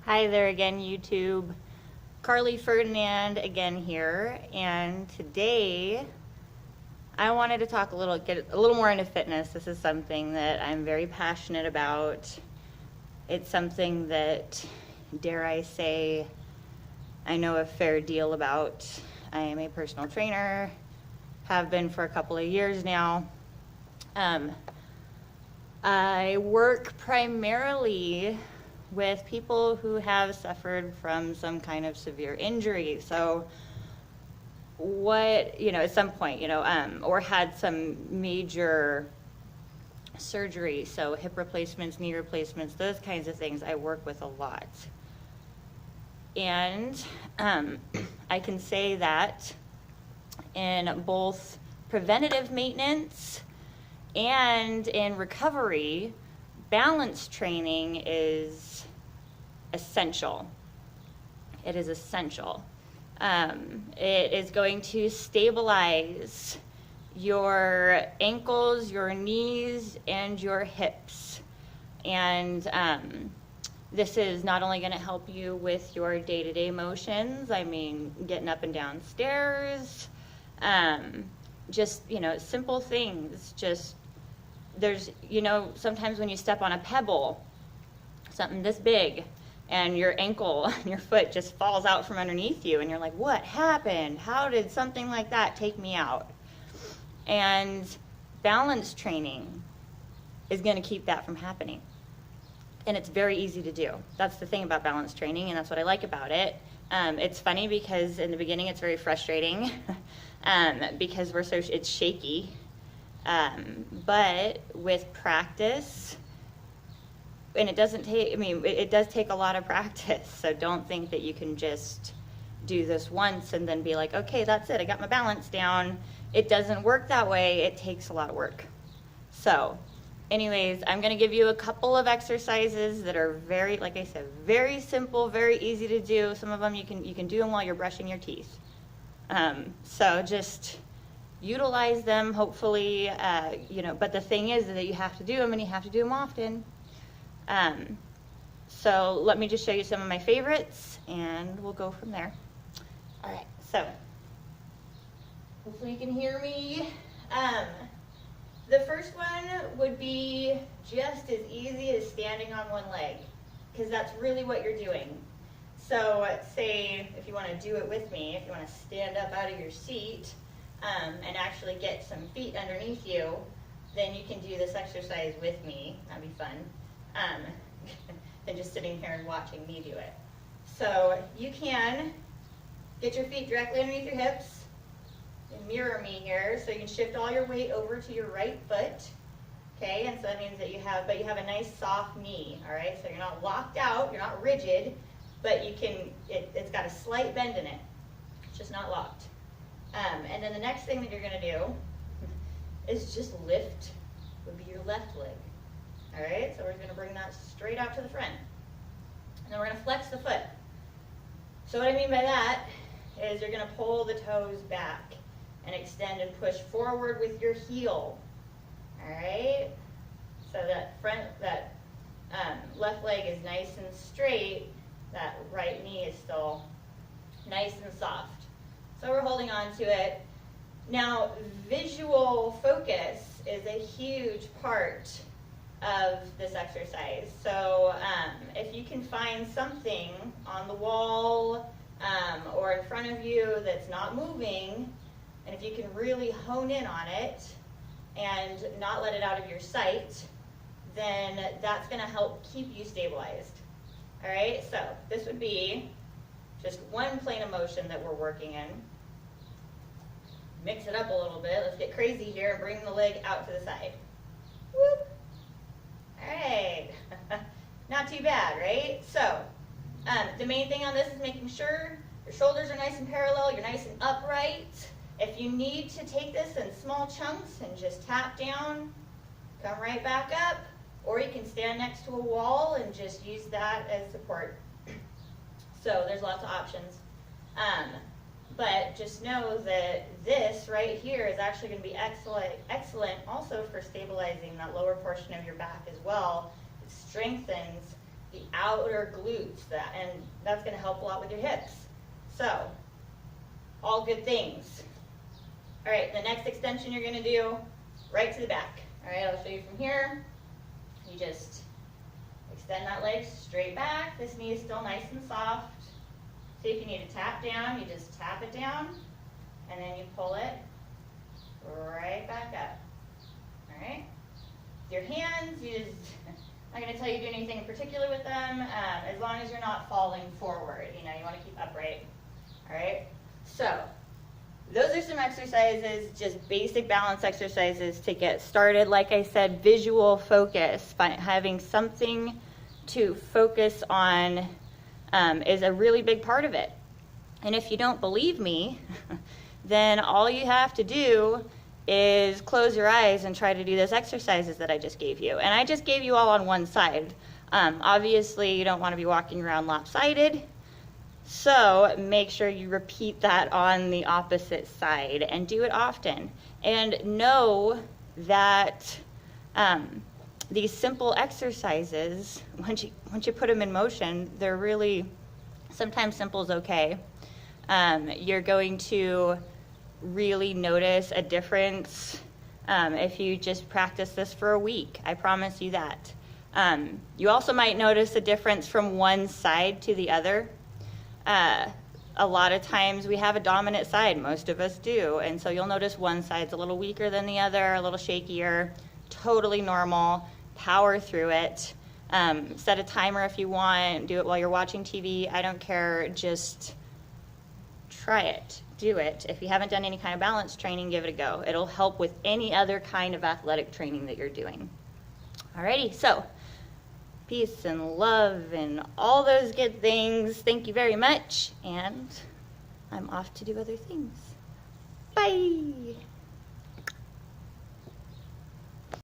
Hi there again, YouTube. Carly Ferdinand again here, and today I wanted to get a little more into fitness. This is something that I'm very passionate about. It's something that, dare I say, I know a fair deal about. I am a personal trainer, have been for a couple of years now. I work primarily with people who have suffered from some kind of severe injury. So at some point, or had some major surgery, so hip replacements, knee replacements, those kinds of things I work with a lot. And I can say that in both preventative maintenance and in recovery, balance training is essential. It is essential. It is going to stabilize your ankles, your knees, and your hips. And this is not only going to help you with your day-to-day motions, I mean, getting up and down stairs, simple things. There's, sometimes when you step on a pebble, something this big, and your ankle and your foot just falls out from underneath you, and you're like, what happened? How did something like that take me out? And balance training is going to keep that from happening. And it's very easy to do. That's the thing about balance training, and that's what I like about it. It's funny because in the beginning it's very frustrating because it's shaky. But with practice, and it does take a lot of practice. So don't think that you can just do this once and then be like, okay, that's it, I got my balance down. It doesn't work that way. It takes a lot of work. So anyways, I'm going to give you a couple of exercises that are very, like I said, very simple, very easy to do. Some of them you can do them while you're brushing your teeth. So just utilize them, hopefully, but the thing is that you have to do them, and you have to do them often. So let me just show you some of my favorites, and we'll go from there. All right, so hopefully you can hear me. The first one would be just as easy as standing on one leg, because that's really what you're doing. So say if you want to do it with me, if you want to stand up out of your seat and actually get some feet underneath you, then you can do this exercise with me. That'd be fun. Than just sitting here and watching me do it. So you can get your feet directly underneath your hips and mirror me here, so you can shift all your weight over to your right foot. Okay, and so that means that you have a nice soft knee. All right, so you're not locked out, you're not rigid, but it's got a slight bend in it. It's just not locked. And then the next thing that you're going to do is just lift, would be your left leg. All right, so we're going to bring that straight out to the front. And then we're going to flex the foot. So what I mean by that is you're going to pull the toes back and extend and push forward with your heel. All right, so that left leg is nice and straight. That right knee is still nice and soft. So we're holding on to it. Now, visual focus is a huge part of this exercise. So if you can find something on the wall or in front of you that's not moving, and if you can really hone in on it and not let it out of your sight, then that's going to help keep you stabilized. All right, so this would be just one plane of motion that we're working in. Mix it up a little bit. Let's get crazy here and bring the leg out to the side. Whoop. All right, not too bad, right? So the main thing on this is making sure your shoulders are nice and parallel, you're nice and upright. If you need to take this in small chunks and just tap down, come right back up, or you can stand next to a wall and just use that as support. So there's lots of options. But just know that this right here is actually going to be excellent also for stabilizing that lower portion of your back as well. It strengthens the outer glutes, and that's going to help a lot with your hips. So, all good things. All right, the next extension you're going to do, right to the back. All right, I'll show you from here. You just extend that leg straight back. This knee is still nice and soft. See if you need to tap down, you just tap it down, and then you pull it right back up. All right? Your hands, you just, I'm not going to tell you to do anything in particular with them, as long as you're not falling forward. You know, you want to keep upright. All right? So, those are some exercises, just basic balance exercises to get started. Like I said, visual focus, having something to focus on is a really big part of it. And if you don't believe me, then all you have to do is close your eyes and try to do those exercises that I just gave you. And I just gave you all on one side. Obviously, you don't want to be walking around lopsided. So make sure you repeat that on the opposite side and do it often. And know that these simple exercises, once you put them in motion, they're really, sometimes simple is okay. You're going to really notice a difference if you just practice this for a week. I promise you that. You also might notice a difference from one side to the other. A lot of times we have a dominant side, most of us do, and so you'll notice one side's a little weaker than the other, a little shakier. Totally normal. Power through it. Set a timer if you want. Do it while you're watching TV. I don't care. Just try it. Do it. If you haven't done any kind of balance training, give it a go. It'll help with any other kind of athletic training that you're doing. Alrighty, so peace and love and all those good things. Thank you very much, and I'm off to do other things. Bye.